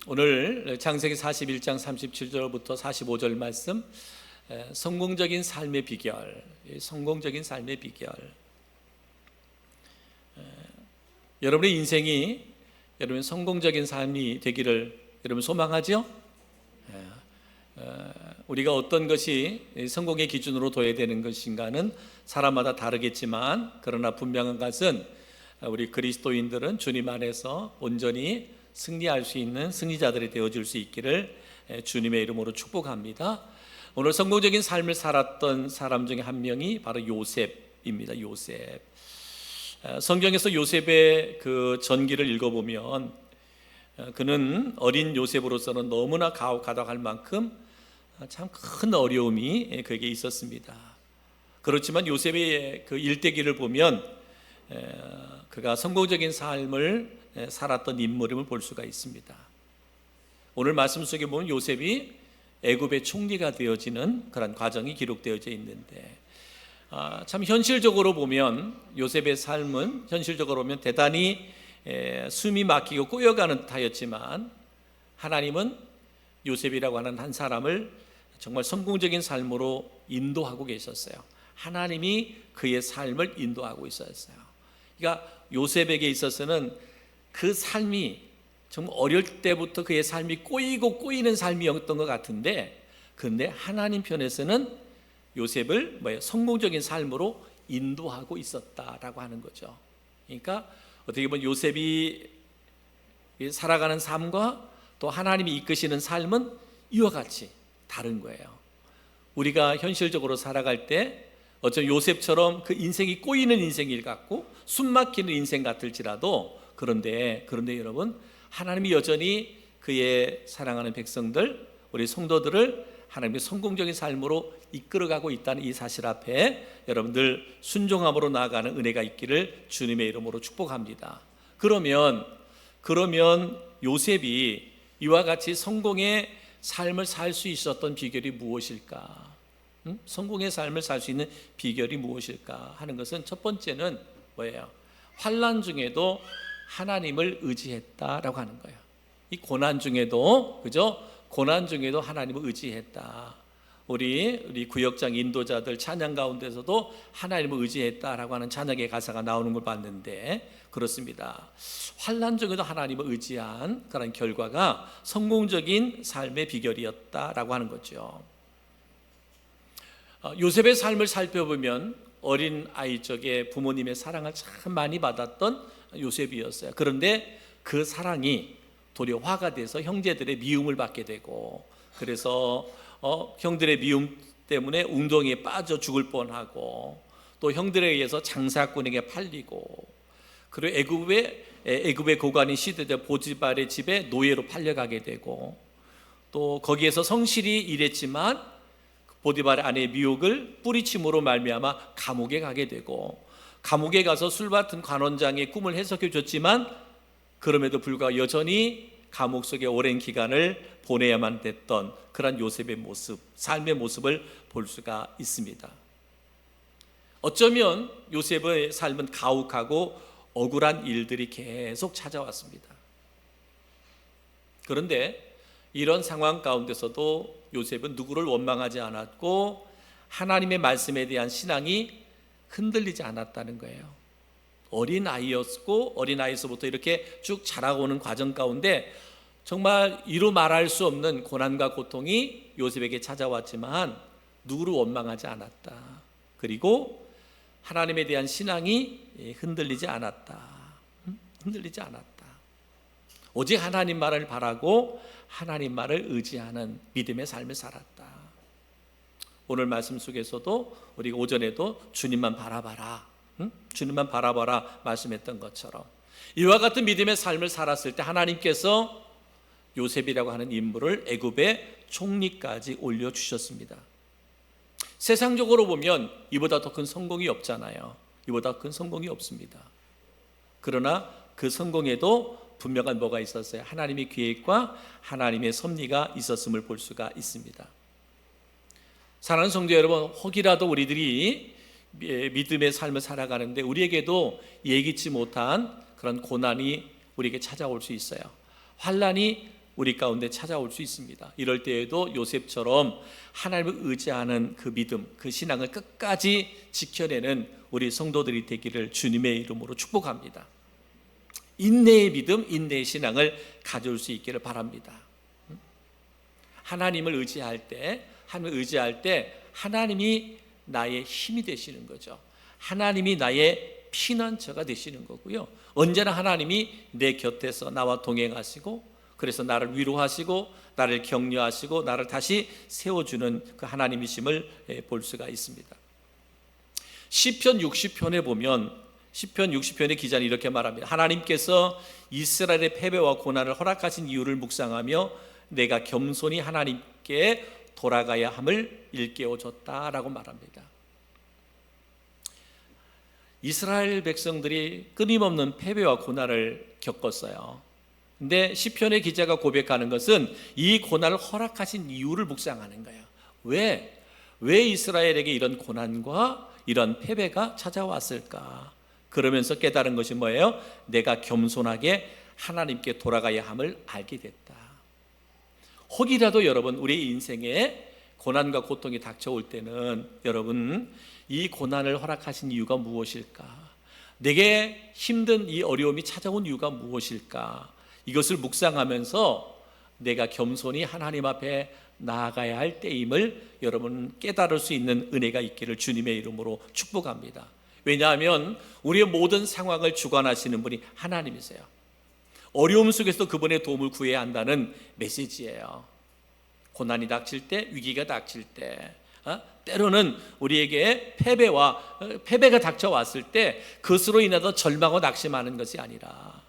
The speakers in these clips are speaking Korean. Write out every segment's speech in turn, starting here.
오늘 창세기 41장 37절부터 45절 말씀, 성공적인 삶의 비결, 성공적인 삶의 비결. 여러분의 인생이 여러분 성공적인 삶이 되기를 여러분 소망하죠? 우리가 어떤 것이 성공의 기준으로 둬야 되는 것인가는 사람마다 다르겠지만, 그러나 분명한 것은 우리 그리스도인들은 주님 안에서 온전히 승리할 수 있는 승리자들이 되어줄 수 있기를 주님의 이름으로 축복합니다. 오늘 성공적인 삶을 살았던 사람 중에 한 명이 바로 요셉입니다. 요셉. 성경에서 요셉의 그 전기를 읽어보면 그는 어린 요셉으로서는 너무나 가혹하다고 할 만큼 참 큰 어려움이 그에게 있었습니다. 그렇지만 요셉의 그 일대기를 보면 그가 성공적인 삶을 살았던 인물임을 볼 수가 있습니다. 오늘 말씀 속에 보면 요셉이 애굽의 총리가 되어지는 그런 과정이 기록되어져 있는데, 참 현실적으로 보면 요셉의 삶은 현실적으로 보면 대단히 숨이 막히고 꼬여가는 듯하였지만, 하나님은 요셉이라고 하는 한 사람을 정말 성공적인 삶으로 인도하고 계셨어요. 하나님이 그의 삶을 인도하고 있었어요. 그러니까 요셉에게 있어서는 그 삶이 정말 어릴 때부터 그의 삶이 꼬이고 꼬이는 삶이었던 것 같은데, 그런데 하나님 편에서는 요셉을 성공적인 삶으로 인도하고 있었다라고 하는 거죠. 그러니까 어떻게 보면 요셉이 살아가는 삶과 또 하나님이 이끄시는 삶은 이와 같이 다른 거예요. 우리가 현실적으로 살아갈 때 어쩌면 요셉처럼 그 인생이 꼬이는 인생일 같고 숨 막히는 인생 같을지라도, 그런데 여러분, 하나님이 여전히 그의 사랑하는 백성들, 우리 성도들을 하나님의 성공적인 삶으로 이끌어가고 있다는 이 사실 앞에 여러분들 순종함으로 나아가는 은혜가 있기를 주님의 이름으로 축복합니다. 그러면 요셉이 이와 같이 성공의 삶을 살 수 있었던 비결이 무엇일까? 성공의 삶을 살 수 있는 비결이 무엇일까 하는 것은, 첫 번째는 뭐예요? 환난 중에도 하나님을 의지했다라고 하는 거예요. 이 고난 중에도, 그죠? 고난 중에도 하나님을 의지했다. 우리 구역장 인도자들 찬양 가운데서도 하나님을 의지했다라고 하는 찬양의 가사가 나오는 걸 봤는데, 그렇습니다. 환난 중에도 하나님을 의지한 그런 결과가 성공적인 삶의 비결이었다라고 하는 거죠. 요셉의 삶을 살펴보면 어린 아이 적에 부모님의 사랑을 참 많이 받았던 요셉이었어요. 그런데 그 사랑이 도리어 화가 돼서 형제들의 미움을 받게 되고, 그래서 형들의 미움 때문에 웅덩이에 빠져 죽을 뻔하고, 또 형들에 의해서 장사꾼에게 팔리고, 그리고 애굽의 고관인 시드대 보디발의 집에 노예로 팔려가게 되고, 또 거기에서 성실히 일했지만 보디발의 아내의 미혹을 뿌리침으로 말미암아 감옥에 가게 되고, 감옥에 가서 술 맡은 관원장의 꿈을 해석해 줬지만 그럼에도 불구하고 여전히 감옥 속에 오랜 기간을 보내야만 됐던 그런 요셉의 모습, 삶의 모습을 볼 수가 있습니다. 어쩌면 요셉의 삶은 가혹하고 억울한 일들이 계속 찾아왔습니다. 그런데 이런 상황 가운데서도 요셉은 누구를 원망하지 않았고 하나님의 말씀에 대한 신앙이 흔들리지 않았다는 거예요. 어린 아이였고 어린 아이에서부터 이렇게 쭉 자라오는 과정 가운데 정말 이루 말할 수 없는 고난과 고통이 요셉에게 찾아왔지만 누구를 원망하지 않았다. 그리고 하나님에 대한 신앙이 흔들리지 않았다. 흔들리지 않았다. 오직 하나님 말을 바라고 하나님 말을 의지하는 믿음의 삶을 살았다. 오늘 말씀 속에서도 우리가 오전에도 주님만 바라봐라, 주님만 바라봐라 말씀했던 것처럼 이와 같은 믿음의 삶을 살았을 때 하나님께서 요셉이라고 하는 인물을 애굽의 총리까지 올려주셨습니다. 세상적으로 보면 이보다 더 큰 성공이 없잖아요. 이보다 큰 성공이 없습니다. 그러나 그 성공에도 분명한 뭐가 있었어요? 하나님의 계획과 하나님의 섭리가 있었음을 볼 수가 있습니다. 사랑하는 성도 여러분, 혹이라도 우리들이 믿음의 삶을 살아가는데 우리에게도 예기치 못한 그런 고난이 우리에게 찾아올 수 있어요. 환난이 우리 가운데 찾아올 수 있습니다. 이럴 때에도 요셉처럼 하나님을 의지하는 그 믿음, 그 신앙을 끝까지 지켜내는 우리 성도들이 되기를 주님의 이름으로 축복합니다. 인내의 믿음, 인내의 신앙을 가질 수 있기를 바랍니다. 하나님을 의지할 때 하나님이 나의 힘이 되시는 거죠. 하나님이 나의 피난처가 되시는 거고요. 언제나 하나님이 내 곁에서 나와 동행하시고, 그래서 나를 위로하시고 나를 격려하시고 나를 다시 세워주는 그 하나님이심을 볼 수가 있습니다. 시편 60편에 보면 시편 60편의 기자는 이렇게 말합니다. 하나님께서 이스라엘의 패배와 고난을 허락하신 이유를 묵상하며 내가 겸손히 하나님께 돌아가야 함을 일깨워줬다라고 말합니다. 이스라엘 백성들이 끊임없는 패배와 고난을 겪었어요. 근데 시편의 기자가 고백하는 것은 이 고난을 허락하신 이유를 묵상하는 거예요. 왜 이스라엘에게 이런 고난과 이런 패배가 찾아왔을까? 그러면서 깨달은 것이 뭐예요? 내가 겸손하게 하나님께 돌아가야 함을 알게 됐다. 혹이라도 여러분, 우리 인생에 고난과 고통이 닥쳐올 때는 여러분, 이 고난을 허락하신 이유가 무엇일까? 내게 힘든 이 어려움이 찾아온 이유가 무엇일까? 이것을 묵상하면서 내가 겸손히 하나님 앞에 나아가야 할 때임을 여러분 깨달을 수 있는 은혜가 있기를 주님의 이름으로 축복합니다. 왜냐하면 우리의 모든 상황을 주관하시는 분이 하나님이세요. 어려움 속에서 그분의 도움을 구해야 한다는 메시지예요. 고난이 닥칠 때, 위기가 닥칠 때, 때로는 우리에게 패배가 닥쳐왔을 때 그것으로 인해서 절망하고 낙심하는 것이 아니라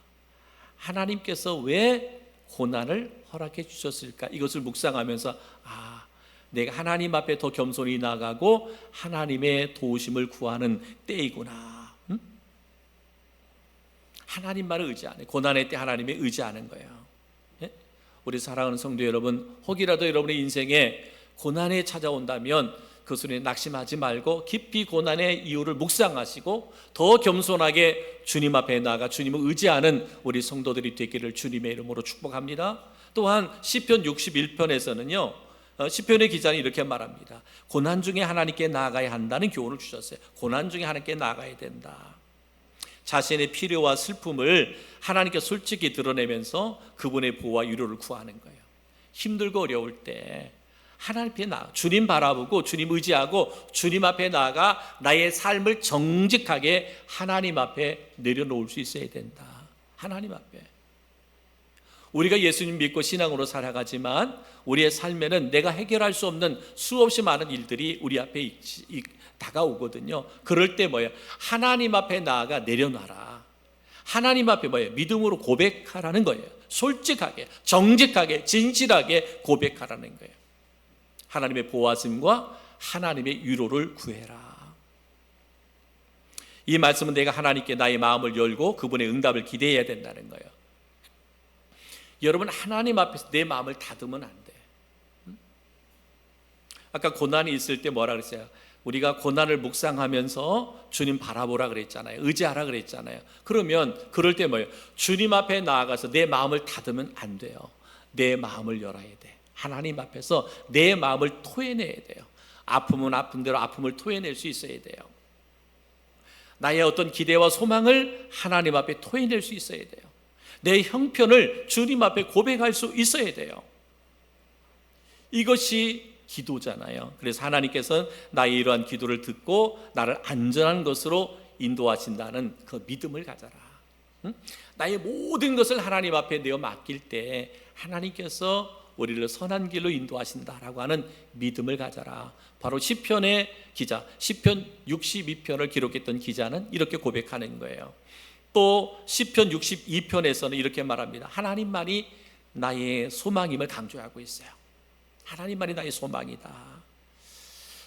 하나님께서 왜 고난을 허락해 주셨을까? 이것을 묵상하면서 내가 하나님 앞에 더 겸손히 나가고 하나님의 도우심을 구하는 때이구나. 하나님만을 의지하는, 고난의 때 하나님의 의지하는 거예요. 예? 우리 사랑하는 성도 여러분, 혹이라도 여러분의 인생에 고난이 찾아온다면 그것을 낙심하지 말고 깊이 고난의 이유를 묵상하시고 더 겸손하게 주님 앞에 나아가 주님을 의지하는 우리 성도들이 되기를 주님의 이름으로 축복합니다. 또한 시편 61편에서는요, 시편의 기자는 이렇게 말합니다. 고난 중에 하나님께 나아가야 한다는 교훈을 주셨어요. 고난 중에 하나님께 나아가야 된다. 자신의 필요와 슬픔을 하나님께 솔직히 드러내면서 그분의 보호와 위로를 구하는 거예요. 힘들고 어려울 때 하나님 앞에 나아가 주님 바라보고 주님 의지하고 주님 앞에 나아가 나의 삶을 정직하게 하나님 앞에 내려놓을 수 있어야 된다. 하나님 앞에. 우리가 예수님 믿고 신앙으로 살아가지만 우리의 삶에는 내가 해결할 수 없는 수없이 많은 일들이 우리 앞에 다가오거든요. 그럴 때 뭐예요? 하나님 앞에 나아가 내려놔라. 하나님 앞에 뭐예요? 믿음으로 고백하라는 거예요. 솔직하게, 정직하게, 진실하게 고백하라는 거예요. 하나님의 보호하심과 하나님의 위로를 구해라. 이 말씀은 내가 하나님께 나의 마음을 열고 그분의 응답을 기대해야 된다는 거예요. 여러분, 하나님 앞에서 내 마음을 닫으면 안 돼. 아까 고난이 있을 때 뭐라 그랬어요? 우리가 고난을 묵상하면서 주님 바라보라 그랬잖아요. 의지하라 그랬잖아요. 그러면 그럴 때 뭐예요? 주님 앞에 나아가서 내 마음을 닫으면 안 돼요. 내 마음을 열어야 돼. 하나님 앞에서 내 마음을 토해내야 돼요. 아픔은 아픈 대로 아픔을 토해낼 수 있어야 돼요. 나의 어떤 기대와 소망을 하나님 앞에 토해낼 수 있어야 돼요. 내 형편을 주님 앞에 고백할 수 있어야 돼요. 이것이 기도잖아요. 그래서 하나님께서는 나의 이러한 기도를 듣고 나를 안전한 것으로 인도하신다는 그 믿음을 가져라. 나의 모든 것을 하나님 앞에 내어 맡길 때 하나님께서 우리를 선한 길로 인도하신다라고 하는 믿음을 가져라. 바로 시편의 기자, 시편 62편을 기록했던 기자는 이렇게 고백하는 거예요. 또 시편 62편에서는 이렇게 말합니다. 하나님만이 나의 소망임을 강조하고 있어요. 하나님만이 나의 소망이다.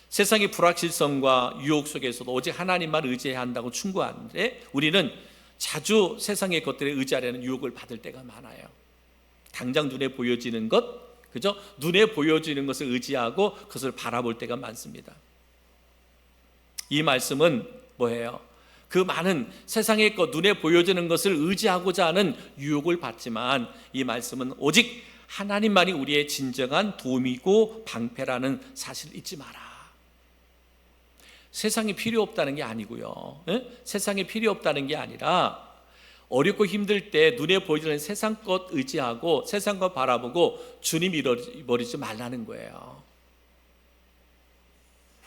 세상의 불확실성과 유혹 속에서도 오직 하나님만 의지해야 한다고 충고하는데 우리는 자주 세상의 것들에 의지하려는 유혹을 받을 때가 많아요. 당장 눈에 보여지는 것, 그죠? 눈에 보여지는 것을 의지하고 그것을 바라볼 때가 많습니다. 이 말씀은 뭐예요? 그 많은 세상의 것, 눈에 보여지는 것을 의지하고자 하는 유혹을 받지만 이 말씀은 오직 하나님만이 우리의 진정한 도움이고 방패라는 사실을 잊지 마라. 세상에 필요 없다는 게 아니고요. 세상에 필요 없다는 게 아니라 어렵고 힘들 때 눈에 보이는 세상 것 의지하고 세상 것 바라보고 주님 잃어버리지 말라는 거예요.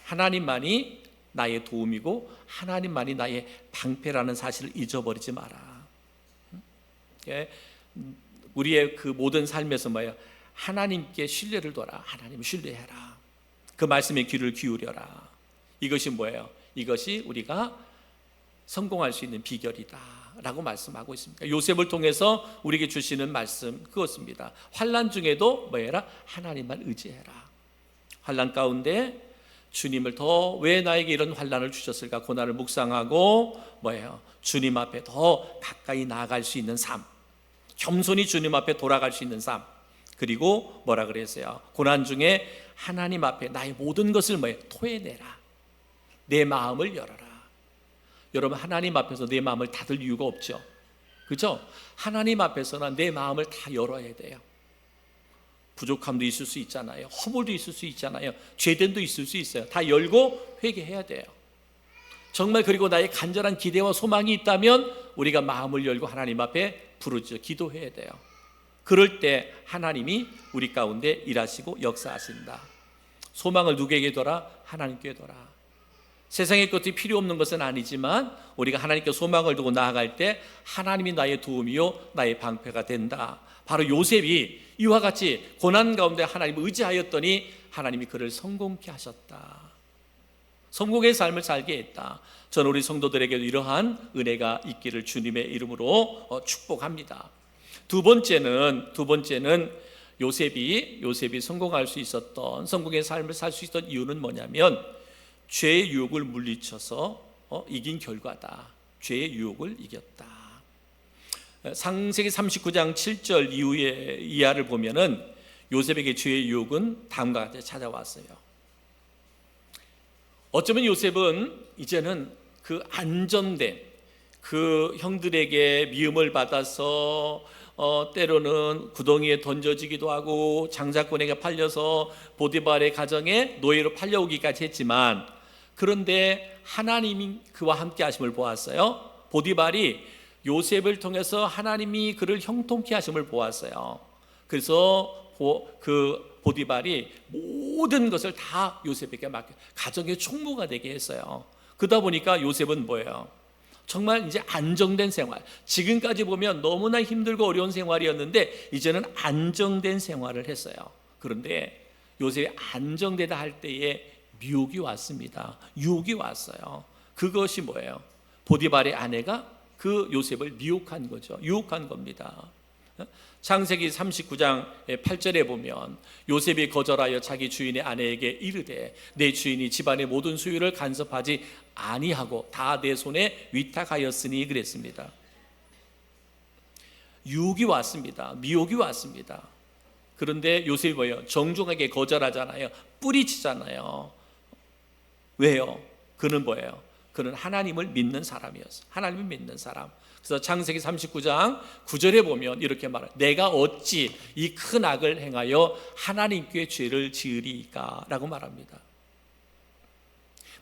하나님만이 나의 도움이고 하나님만이 나의 방패라는 사실을 잊어버리지 마라. 우리의 그 모든 삶에서 뭐예요? 하나님께 신뢰를 둬라. 하나님을 신뢰해라. 그 말씀에 귀를 기울여라. 이것이 뭐예요? 이것이 우리가 성공할 수 있는 비결이다 라고 말씀하고 있습니다. 요셉을 통해서 우리에게 주시는 말씀 그것입니다. 환난 중에도 뭐해라? 하나님만 의지해라. 환난 가운데 주님을 더 왜 나에게 이런 환난을 주셨을까 고난을 묵상하고 뭐예요? 주님 앞에 더 가까이 나아갈 수 있는 삶, 겸손히 주님 앞에 돌아갈 수 있는 삶. 그리고 뭐라 그랬어요? 고난 중에 하나님 앞에 나의 모든 것을 뭐예요? 토해내라. 내 마음을 열어라. 여러분, 하나님 앞에서 내 마음을 닫을 이유가 없죠. 그렇죠? 하나님 앞에서는 내 마음을 다 열어야 돼요. 부족함도 있을 수 있잖아요. 허물도 있을 수 있잖아요. 죄됨도 있을 수 있어요. 다 열고 회개해야 돼요. 정말 그리고 나의 간절한 기대와 소망이 있다면 우리가 마음을 열고 하나님 앞에 부르짖어 기도해야 돼요. 그럴 때 하나님이 우리 가운데 일하시고 역사하신다. 소망을 누구에게 둬라? 하나님께 둬라. 세상의 것이 필요 없는 것은 아니지만 우리가 하나님께 소망을 두고 나아갈 때 하나님이 나의 도움이요 나의 방패가 된다. 바로 요셉이 이와 같이 고난 가운데 하나님을 의지하였더니 하나님이 그를 성공케 하셨다. 성공의 삶을 살게 했다. 저는 우리 성도들에게도 이러한 은혜가 있기를 주님의 이름으로 축복합니다. 두 번째는 요셉이 성공할 수 있었던, 성공의 삶을 살 수 있었던 이유는 뭐냐면 죄의 유혹을 물리쳐서 이긴 결과다. 죄의 유혹을 이겼다. 창세기 39장 7절 이후의 이하를 보면은 요셉에게 죄의 유혹은 다음과 같이 찾아왔어요. 어쩌면 요셉은 이제는 그 안전된, 그 형들에게 미움을 받아서 때로는 구덩이에 던져지기도 하고 장자꾼에게 팔려서 보디발의 가정에 노예로 팔려오기까지 했지만, 그런데 하나님이 그와 함께 하심을 보았어요. 보디발이 요셉을 통해서 하나님이 그를 형통케 하심을 보았어요. 그래서 그 보디발이 모든 것을 다 요셉에게 맡겨 가정의 총무가 되게 했어요. 그러다 보니까 요셉은 뭐예요? 정말 이제 안정된 생활, 지금까지 보면 너무나 힘들고 어려운 생활이었는데 이제는 안정된 생활을 했어요. 그런데 요셉이 안정되다 할 때에 미혹이 왔습니다. 유혹이 왔어요. 그것이 뭐예요? 보디발의 아내가 그 요셉을 미혹한 거죠. 유혹한 겁니다. 창세기 39장 8절에 보면 요셉이 거절하여 자기 주인의 아내에게 이르되 내 주인이 집안의 모든 소유를 간섭하지 아니하고 다 내 손에 위탁하였으니 그랬습니다. 유혹이 왔습니다. 미혹이 왔습니다. 그런데 요셉이 뭐예요? 정중하게 거절하잖아요. 뿌리치잖아요. 왜요? 그는 뭐예요? 그는 하나님을 믿는 사람이었어요. 하나님을 믿는 사람. 그래서 창세기 39장 9절에 보면 이렇게 말해요. 내가 어찌 이 큰 악을 행하여 하나님께 죄를 지으리까? 라고 말합니다.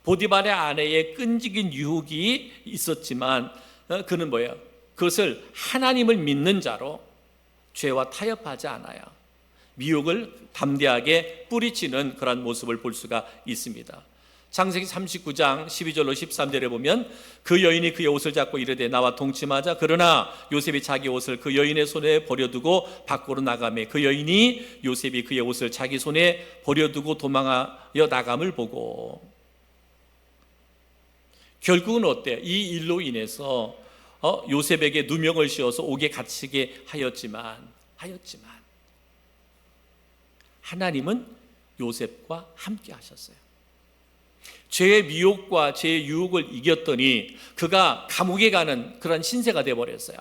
보디발의 아내의 끈질긴 유혹이 있었지만 그는 뭐예요? 그것을 하나님을 믿는 자로 죄와 타협하지 않아요. 미혹을 담대하게 뿌리치는 그런 모습을 볼 수가 있습니다. 창세기 39장 12절로 13절에 보면 그 여인이 그의 옷을 잡고 이르되 나와 동침하자. 그러나 요셉이 자기 옷을 그 여인의 손에 버려두고 밖으로 나가매 그 여인이 요셉이 그의 옷을 자기 손에 버려두고 도망하여 나감을 보고, 결국은 어때요? 이 일로 인해서 요셉에게 누명을 씌워서 옥에 갇히게 하였지만 하나님은 요셉과 함께 하셨어요. 죄의 미혹과 죄의 유혹을 이겼더니 그가 감옥에 가는 그런 신세가 되어버렸어요.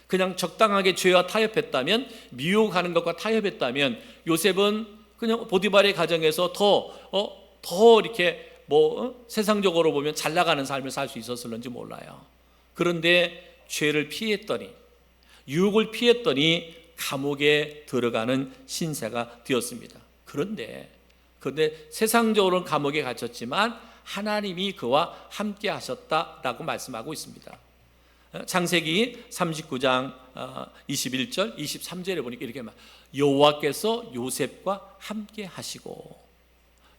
그냥 적당하게 죄와 타협했다면, 미혹하는 것과 타협했다면 요셉은 그냥 보디발의 가정에서 더 이렇게 세상적으로 보면 잘 나가는 삶을 살 수 있었을는지 몰라요. 그런데 죄를 피했더니, 유혹을 피했더니 감옥에 들어가는 신세가 되었습니다. 그런데 세상적으로는 감옥에 갇혔지만 하나님이 그와 함께 하셨다라고 말씀하고 있습니다. 창세기 39장 21절 23절에 보니까 이렇게 여호와께서 요셉과 함께 하시고,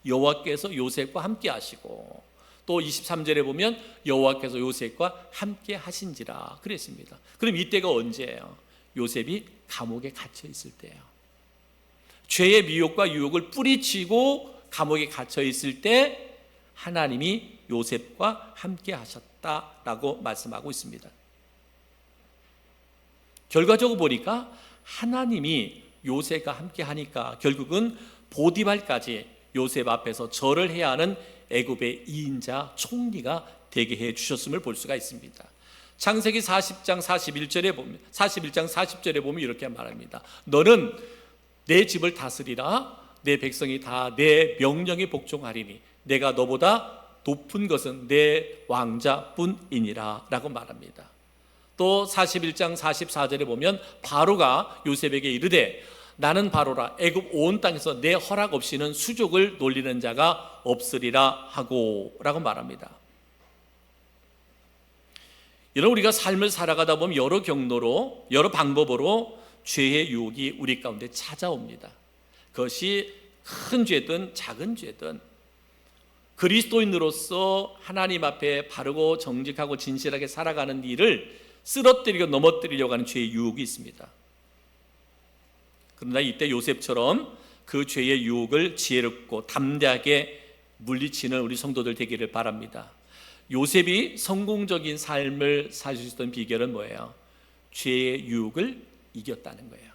여호와께서 요셉과 함께 하시고, 또 23절에 보면 여호와께서 요셉과 함께 하신지라 그랬습니다. 그럼 이때가 언제예요? 요셉이 감옥에 갇혀 있을 때예요. 죄의 미혹과 유혹을 뿌리치고 감옥에 갇혀 있을 때 하나님이 요셉과 함께 하셨다라고 말씀하고 있습니다. 결과적으로 보니까 하나님이 요셉과 함께 하니까 결국은 보디발까지 요셉 앞에서 절을 해야 하는 애굽의 2인자 총리가 되게 해 주셨음을 볼 수가 있습니다. 창세기 40장 40절에 보면 이렇게 말합니다. 너는 내 집을 다스리라. 내 백성이 다 내 명령에 복종하리니 내가 너보다 높은 것은 내 왕자뿐이니라 라고 말합니다. 또 41장 44절에 보면 바로가 요셉에게 이르되 나는 바로라. 애굽 온 땅에서 내 허락 없이는 수족을 놀리는 자가 없으리라 하고 라고 말합니다. 여러분, 우리가 삶을 살아가다 보면 여러 경로로, 여러 방법으로 죄의 유혹이 우리 가운데 찾아옵니다. 그것이 큰 죄든 작은 죄든 그리스도인으로서 하나님 앞에 바르고 정직하고 진실하게 살아가는 일을 쓰러뜨리고 넘어뜨리려고 하는 죄의 유혹이 있습니다. 그러나 이때 요셉처럼 그 죄의 유혹을 지혜롭고 담대하게 물리치는 우리 성도들 되기를 바랍니다. 요셉이 성공적인 삶을 살 수 있었던 비결은 뭐예요? 죄의 유혹을 이겼다는 거예요.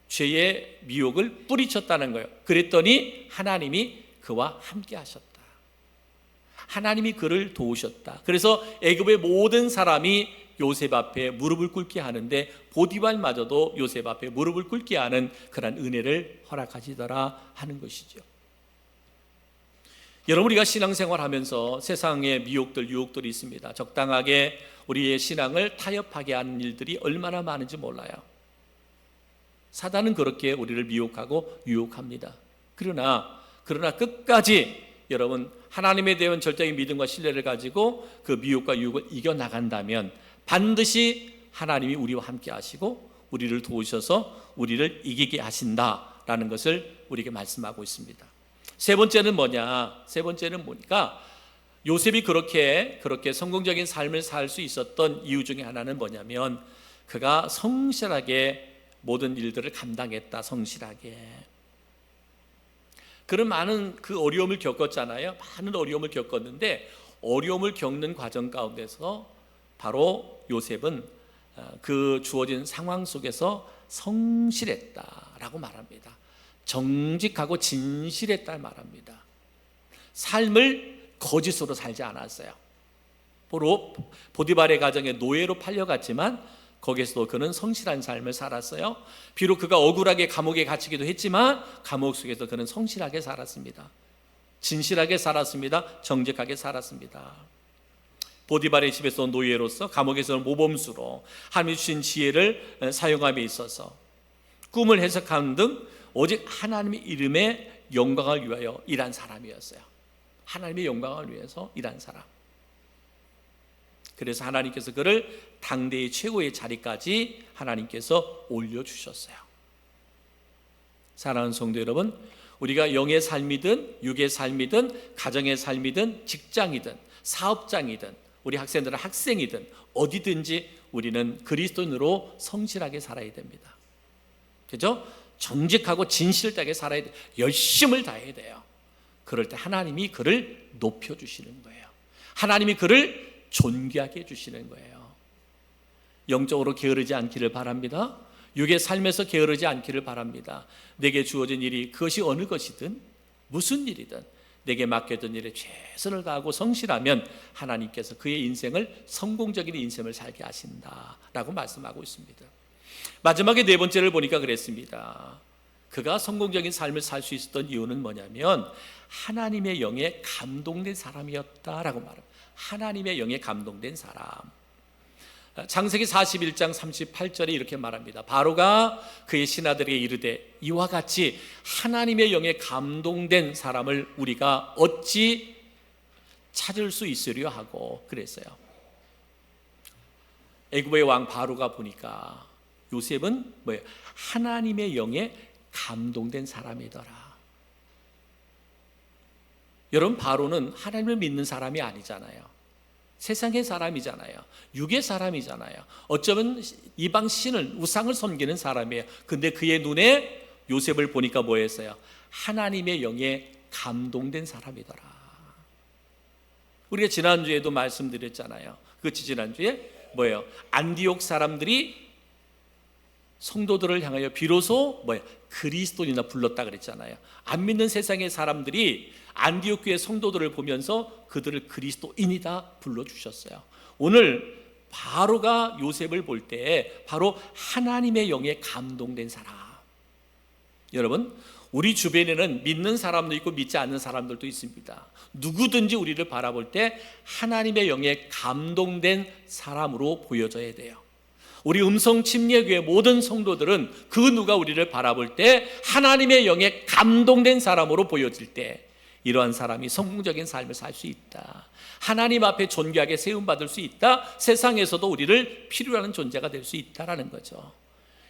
죄의 미혹을 뿌리쳤다는 거예요. 그랬더니 하나님이 그와 함께 하셨다. 하나님이 그를 도우셨다. 그래서 애굽의 모든 사람이 요셉 앞에 무릎을 꿇게 하는데 보디발마저도 요셉 앞에 무릎을 꿇게 하는 그런 은혜를 허락하시더라 하는 것이죠. 여러분, 우리가 신앙생활하면서 세상의 미혹들, 유혹들이 있습니다. 적당하게 우리의 신앙을 타협하게 하는 일들이 얼마나 많은지 몰라요. 사단은 그렇게 우리를 미혹하고 유혹합니다. 그러나 끝까지 여러분 하나님에 대한 절대적인 믿음과 신뢰를 가지고 그 미혹과 유혹을 이겨나간다면 반드시 하나님이 우리와 함께 하시고 우리를 도우셔서 우리를 이기게 하신다라는 것을 우리에게 말씀하고 있습니다. 세 번째는 뭐냐? 세 번째는 뭐니까 요셉이 그렇게 성공적인 삶을 살 수 있었던 이유 중에 하나는 뭐냐면 그가 성실하게 모든 일들을 감당했다. 성실하게. 그런 많은 그 어려움을 겪었잖아요. 많은 어려움을 겪었는데 어려움을 겪는 과정 가운데서 바로 요셉은 그 주어진 상황 속에서 성실했다라고 말합니다. 정직하고 진실했다 말합니다. 삶을 거짓으로 살지 않았어요. 보디발의 가정에 노예로 팔려갔지만 거기에서도 그는 성실한 삶을 살았어요. 비록 그가 억울하게 감옥에 갇히기도 했지만 감옥 속에서 그는 성실하게 살았습니다. 진실하게 살았습니다. 정직하게 살았습니다. 보디발의 집에서 노예로서, 감옥에서는 모범수로 하나님이 주신 지혜를 사용함에 있어서 꿈을 해석하는 등 오직 하나님의 이름의 영광을 위하여 일한 사람이었어요. 하나님의 영광을 위해서 일한 사람. 그래서 하나님께서 그를 당대의 최고의 자리까지 하나님께서 올려주셨어요. 사랑하는 성도 여러분, 우리가 영의 삶이든 육의 삶이든 가정의 삶이든 직장이든 사업장이든 우리 학생들은 학생이든 어디든지 우리는 그리스도인으로 성실하게 살아야 됩니다. 그죠? 정직하고 진실되게 살아야 돼요. 열심을 다해야 돼요. 그럴 때 하나님이 그를 높여주시는 거예요. 하나님이 그를 존귀하게 해주시는 거예요. 영적으로 게으르지 않기를 바랍니다. 육의 삶에서 게으르지 않기를 바랍니다. 내게 주어진 일이 그것이 어느 것이든 무슨 일이든 내게 맡겨진 일에 최선을 다하고 성실하면 하나님께서 그의 인생을 성공적인 인생을 살게 하신다라고 말씀하고 있습니다. 마지막에 네 번째를 보니까 그랬습니다. 그가 성공적인 삶을 살 수 있었던 이유는 뭐냐면 하나님의 영에 감동된 사람이었다라고 말합니다. 하나님의 영에 감동된 사람. 창세기 41장 38절에 이렇게 말합니다. 바로가 그의 신하들에게 이르되 이와 같이 하나님의 영에 감동된 사람을 우리가 어찌 찾을 수 있으려 하고 그랬어요. 애굽의 왕 바로가 보니까 요셉은 뭐예요? 하나님의 영에 감동된 사람이더라. 여러분, 바로는 하나님을 믿는 사람이 아니잖아요. 세상의 사람이잖아요. 육의 사람이잖아요. 어쩌면 이방 신을, 우상을 섬기는 사람이에요. 근데 그의 눈에 요셉을 보니까 뭐였어요? 하나님의 영에 감동된 사람이더라. 우리가 지난주에도 말씀드렸잖아요. 그치, 지난주에 뭐예요? 안디옥 사람들이 성도들을 향하여 비로소 뭐예요? 그리스도인이라 불렀다 그랬잖아요. 안 믿는 세상의 사람들이 안디옥 교회 성도들을 보면서 그들을 그리스도인이다 불러주셨어요. 오늘 바로가 요셉을 볼 때 바로 하나님의 영에 감동된 사람. 여러분, 우리 주변에는 믿는 사람도 있고 믿지 않는 사람들도 있습니다. 누구든지 우리를 바라볼 때 하나님의 영에 감동된 사람으로 보여져야 돼요. 우리 음성침례교회 모든 성도들은 그 누가 우리를 바라볼 때 하나님의 영에 감동된 사람으로 보여질 때 이러한 사람이 성공적인 삶을 살 수 있다. 하나님 앞에 존귀하게 세움받을 수 있다. 세상에서도 우리를 필요로 하는 존재가 될 수 있다라는 거죠.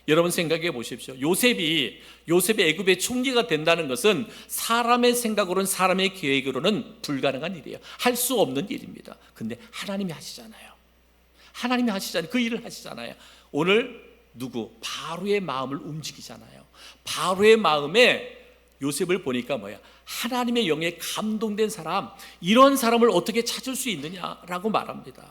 여러분 생각해 보십시오. 요셉이 애굽의 총리가 된다는 것은 사람의 생각으로는, 사람의 계획으로는 불가능한 일이에요. 할 수 없는 일입니다. 근데 하나님이 하시잖아요. 하나님이 하시잖아요. 그 일을 하시잖아요. 오늘 누구? 바로의 마음을 움직이잖아요. 바로의 마음에 요셉을 보니까 뭐야? 하나님의 영에 감동된 사람, 이런 사람을 어떻게 찾을 수 있느냐라고 말합니다.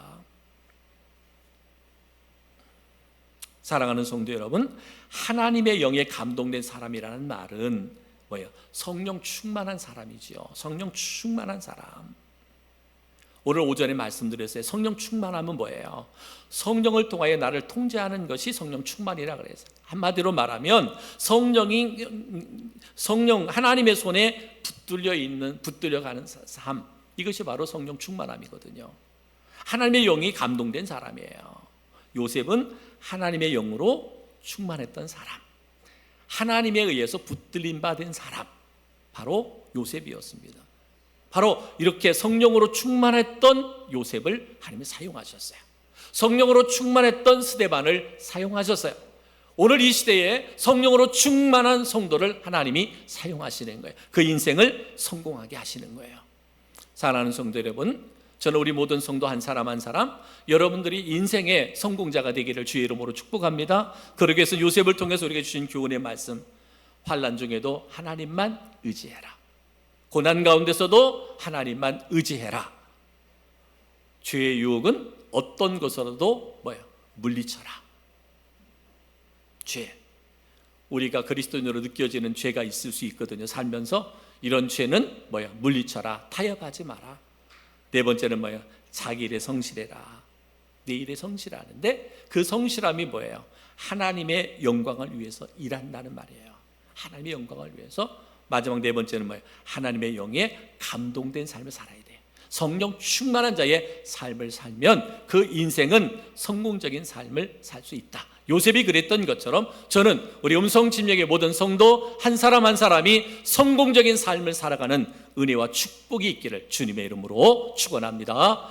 사랑하는 성도 여러분, 하나님의 영에 감동된 사람이라는 말은 뭐예요? 성령 충만한 사람이지요. 성령 충만한 사람. 오늘 오전에 말씀드렸어요. 성령 충만하면 뭐예요? 성령을 통하여 나를 통제하는 것이 성령 충만이라 그랬어요. 한마디로 말하면 성령 하나님의 손에 붙들려가는 삶, 이것이 바로 성령 충만함이거든요. 하나님의 영이 감동된 사람이에요. 요셉은 하나님의 영으로 충만했던 사람, 하나님에 의해서 붙들림 받은 사람, 바로 요셉이었습니다. 바로 이렇게 성령으로 충만했던 요셉을 하나님이 사용하셨어요. 성령으로 충만했던 스데반을 사용하셨어요. 오늘 이 시대에 성령으로 충만한 성도를 하나님이 사용하시는 거예요. 그 인생을 성공하게 하시는 거예요. 사랑하는 성도 여러분, 저는 우리 모든 성도 한 사람 한 사람, 여러분들이 인생의 성공자가 되기를 주의 이름으로 축복합니다. 그러기 위해서 요셉을 통해서 우리에게 주신 교훈의 말씀, 환난 중에도 하나님만 의지해라. 고난 가운데서도 하나님만 의지해라. 죄의 유혹은 어떤 것으로도 뭐예요? 물리쳐라. 죄, 우리가 그리스도인으로 느껴지는 죄가 있을 수 있거든요. 살면서 이런 죄는 뭐예요? 물리쳐라. 타협하지 마라. 네 번째는 뭐예요? 자기 일에 성실해라. 내 일에 성실하는데 그 성실함이 뭐예요? 하나님의 영광을 위해서 일한다는 말이에요. 하나님의 영광을 위해서. 마지막 네 번째는 뭐예요? 하나님의 영에 감동된 삶을 살아야 돼요. 성령 충만한 자의 삶을 살면 그 인생은 성공적인 삶을 살 수 있다. 요셉이 그랬던 것처럼 저는 우리 음성침례의 모든 성도 한 사람 한 사람이 성공적인 삶을 살아가는 은혜와 축복이 있기를 주님의 이름으로 축원합니다.